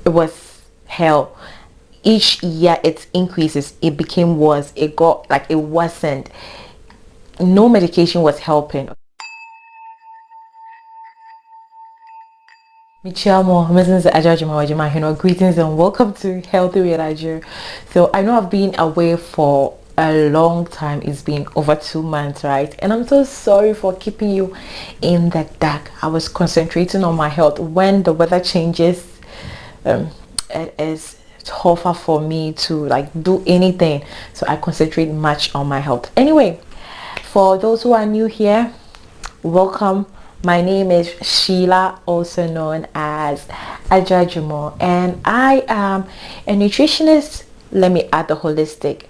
it was hell. Each year it increases, it became worse, it got like it worsened. No medication was helping. Michiamo, Mrs. Adwo, greetings and welcome to Healthy with Adwo. So I know I've been away for a long time. It's been over 2 months, right? And I'm so sorry for keeping you in the dark. I was concentrating on my health. When the weather changes, it is tougher for me to like do anything, so I concentrate much on my health. Anyway, for those who are new here, welcome. My name is Sheila, also known as Adwo, and I am a nutritionist. Let me add a holistic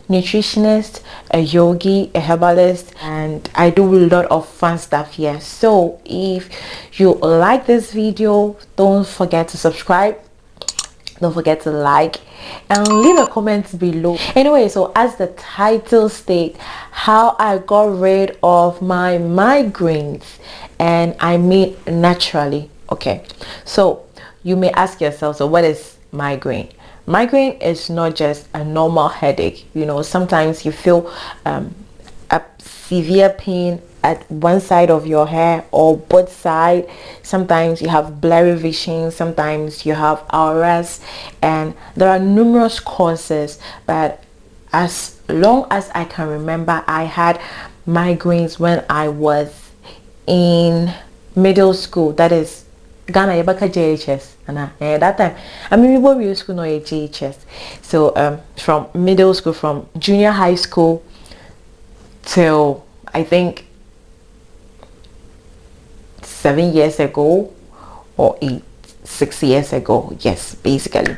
nutritionist, a yogi, a herbalist, and I do a lot of fun stuff here. So if you like this video, don't forget to subscribe, don't forget to like, and leave a comment below. Anyway, so as the title states, how I got rid of my migraines, and I mean naturally. Okay, so you may ask yourself, so what is migraine? Migraine is not just a normal headache. You know, sometimes you feel a severe pain at one side of your hair or both sides. Sometimes you have blurry vision, sometimes you have auras, and there are numerous causes. But as long as I can remember, I had migraines when I was in middle school. That is Ghana Yabaka JHS, and that time I mean we were school no JHS. So from middle school, from junior high school till I think 7 years ago or 6 years ago, yes, basically.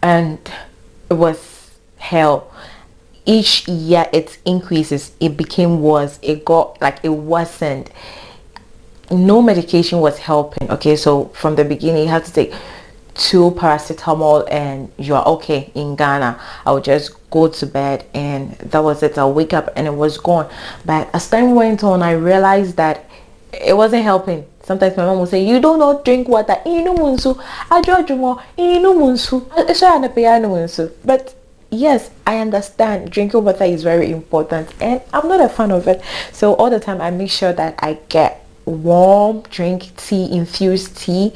And it was hell. Each year it increases, it became worse, it got like it worsened. No medication was helping. Okay, so from the beginning you have to take 2 paracetamol and you're okay. In Ghana, I would just go to bed and that was it. I'll wake up and it was gone. But as time went on, I realized that it wasn't helping. Sometimes my mom would say, you do not drink water. But yes, I understand drinking water is very important and I'm not a fan of it. So all the time I make sure that I get warm drink, tea, infused tea,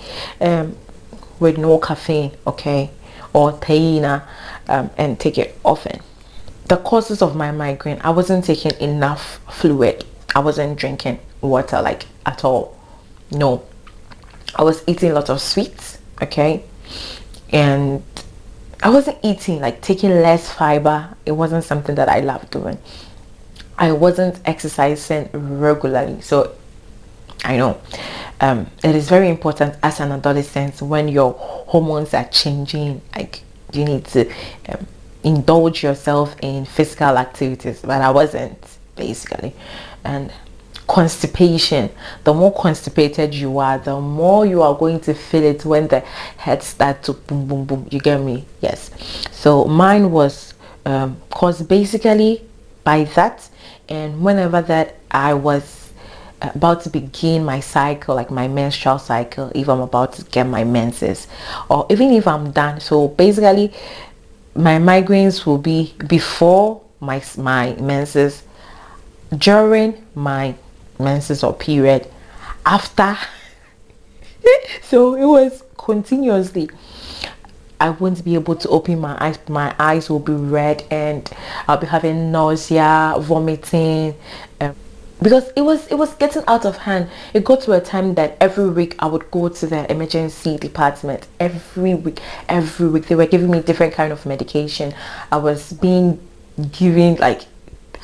with no caffeine, okay, or theina, and take it often. The causes of my migraine: I wasn't taking enough fluid. I wasn't drinking water like at all. No, I was eating a lot of sweets, okay, and I wasn't eating, like taking less fiber. It wasn't something that I loved doing. I wasn't exercising regularly, so I know it is very important as an adolescent when your hormones are changing. Like you need to indulge yourself in physical activities, but I wasn't, basically. And constipation: the more constipated you are, the more you are going to feel it when the head starts to boom boom boom. You get me? Yes. So mine was caused basically by that. And whenever that I was about to begin my cycle, like my menstrual cycle, if I'm about to get my menses, or even if I'm done, so basically my migraines will be before my menses, during my menses or period, after. So it was continuously. I won't be able to open my eyes. My eyes will be red and I'll be having nausea, vomiting, because it was getting out of hand. It got to a time that every week I would go to the emergency department. Every week they were giving me different kind of medication. I was being given, like,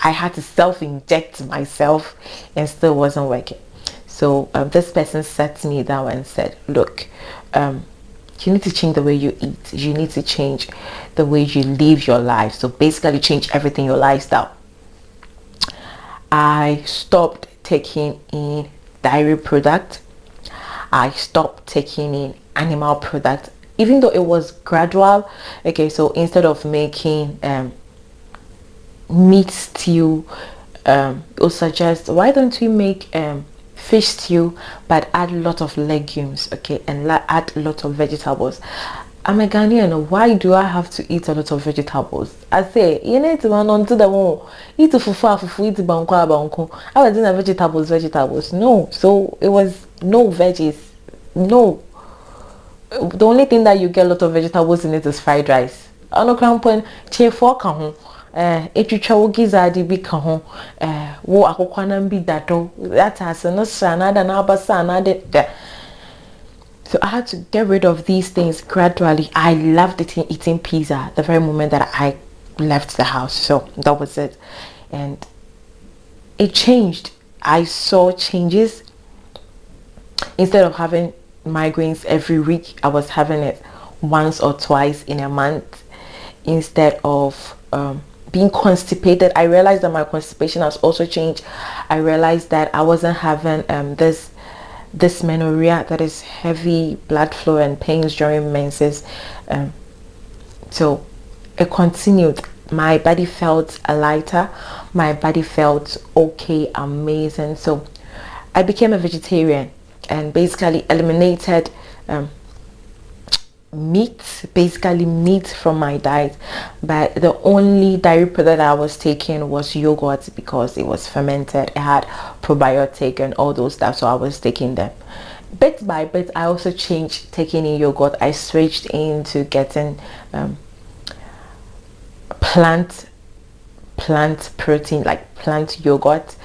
I had to self-inject myself and still wasn't working. So this person sat me down and said, look, you need to change the way you eat. You need to change the way you live your life. So basically change everything, your lifestyle. I stopped taking in dairy product. I stopped taking in animal product, even though it was gradual. Okay, so instead of making meat stew, it will suggest, why don't we make fish stew, but add a lot of legumes, okay, and add a lot of vegetables. I'm a Ghanaian. Why do I have to eat a lot of vegetables? I say, you need to run on to the wall. Eat fufu, eat banko. I was doing vegetables. No. So it was no veggies. No. The only thing that you get a lot of vegetables in it is fried rice. I know crampon che for kahon. Etwitwa wo gizzard bi ka ho. Wo akokwana bi dato. That has no sanada na abasa na de. So I had to get rid of these things gradually. I loved eating pizza the very moment that I left the house. So that was it. And it changed. I saw changes. Instead of having migraines every week, I was having it once or twice in a month. Instead of being constipated, I realized that my constipation has also changed. I realized that I wasn't having this dysmenorrhea, that is heavy blood flow and pains during menses. So it continued. My body felt lighter. My body felt okay, amazing. So I became a vegetarian and basically eliminated meat from my diet. But the only dairy product I was taking was yogurt because it was fermented. It had probiotic and all those stuff, so I was taking them. Bit by bit, I also changed taking in yogurt. I switched into getting plant protein, like plant yogurt.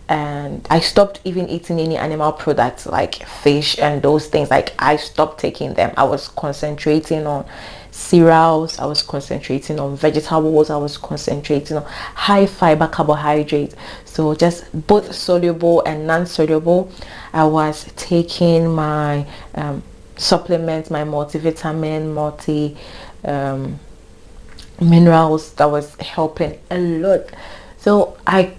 And I stopped even eating any animal products like fish and those things. Like I stopped taking them. I was concentrating on cereals. I was concentrating on vegetables. I was concentrating on high fiber carbohydrates. So just both soluble and non-soluble. I was taking my supplements, my multivitamin, minerals. That was helping a lot. So I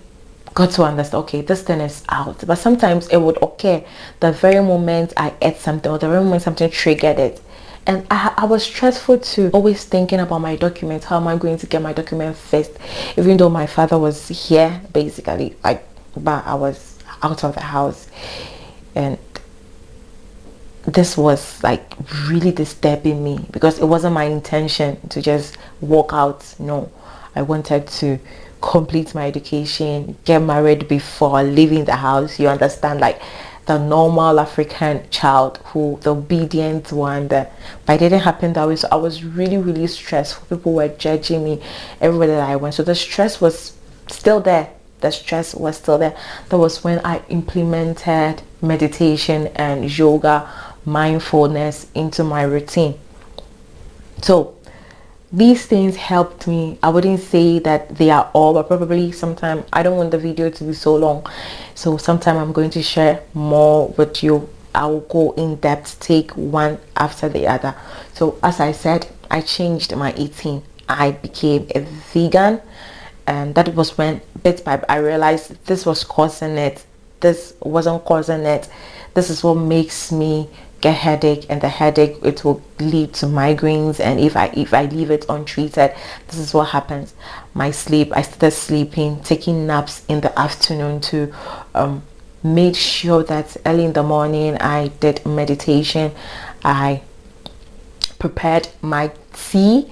got to understand, okay, this thing is out. But sometimes it would occur the very moment I ate something or the very moment something triggered it. And I was stressful too, always thinking about my documents. How am I going to get my document fixed? Even though my father was here, basically, but I was out of the house. And this was like really disturbing me because it wasn't my intention to just walk out. No, I wanted to complete my education, get married before leaving the house. You understand, like the normal African child, who the obedient one. But it didn't happen that way. So I was really stressed. People were judging me everywhere that I went. So the stress was still there. That was when I implemented meditation and yoga, mindfulness into my routine. So these things helped me. I wouldn't say that they are all, but probably sometime. I don't want the video to be so long, so sometime I'm going to share more with you. I will go in depth, take one after the other. So as I said, I changed my eating. I became a vegan, and that was when bit by bit I realized this was causing it. This wasn't causing it. This is what makes me get headache, and the headache, it will lead to migraines. And if I leave it untreated, this is what happens. My sleep, I started sleeping, taking naps in the afternoon to made sure that early in the morning I did meditation. I prepared my tea,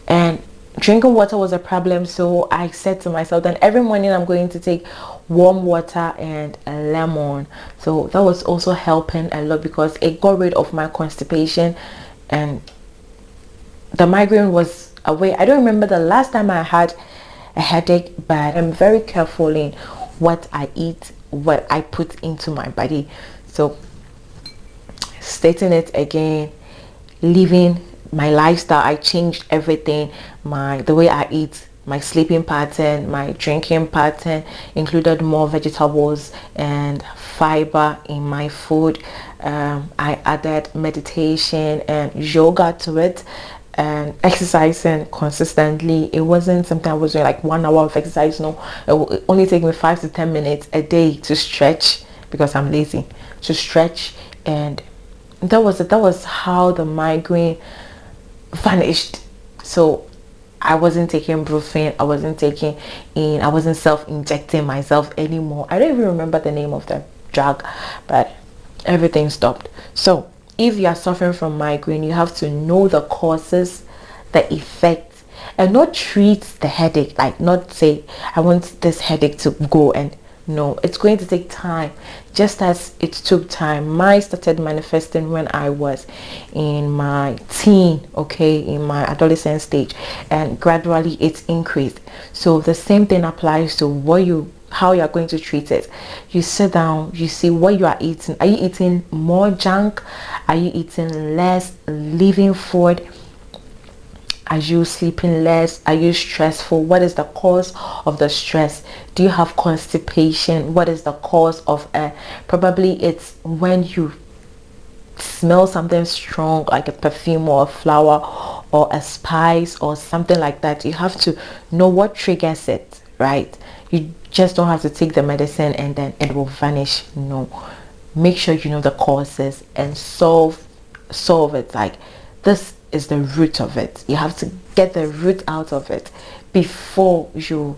and drinking water was a problem. So I said to myself, then every morning I'm going to take warm water and a lemon. So that was also helping a lot because it got rid of my constipation and the migraine was away. I don't remember the last time I had a headache, but I'm very careful in what I eat, what I put into my body. So stating it again, living my lifestyle, I changed everything. The way I eat, my sleeping pattern, my drinking pattern included more vegetables and fiber in my food. I added meditation and yoga to it, and exercising consistently. It wasn't something I was doing like 1 hour of exercise. No, it will only take me 5 to 10 minutes a day to stretch because I'm lazy, to stretch. And that was it. That was how the migraine vanished. So I wasn't taking brufen, I wasn't self-injecting myself anymore. I don't even remember the name of them. drug, but everything stopped. So if you are suffering from migraine, you have to know the causes, the effects, and not treat the headache, like not say I want this headache to go. And no, it's going to take time, just as it took time. Mine started manifesting when I was in my teen, okay, in my adolescent stage, and gradually it's increased. So the same thing applies to how you are going to treat it. You sit down, you see what you are eating. Are you eating more junk? Are you eating less, living food? Are you sleeping less? Are you stressful? What is the cause of the stress? Do you have constipation? What is the cause of probably it's when you smell something strong like a perfume or a flower or a spice or something like that. You have to know what triggers it, right? You just don't have to take the medicine and then it will vanish. No, make sure you know the causes and solve it. Like, this is the root of it. You have to get the root out of it before you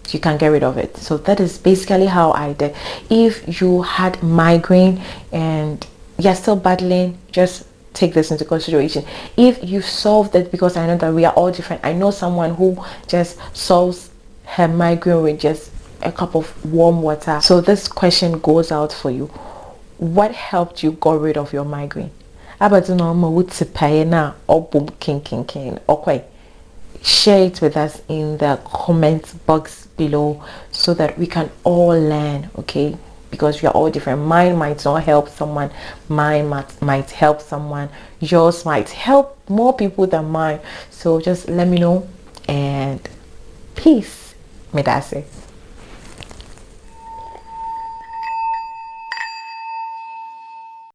can get rid of it. So that is basically how I did. If you had migraine and you're still battling, just take this into consideration. If you solved it, because I know that we are all different. I know someone who just solves her migraine with just a cup of warm water. So this question goes out for you. What helped you get rid of your migraine? Okay, share it with us in the comment box below so that we can all learn, okay? Because we are all different. Mine might not help someone, mine might help someone, yours might help more people than mine. So just let me know, and peace. May that say.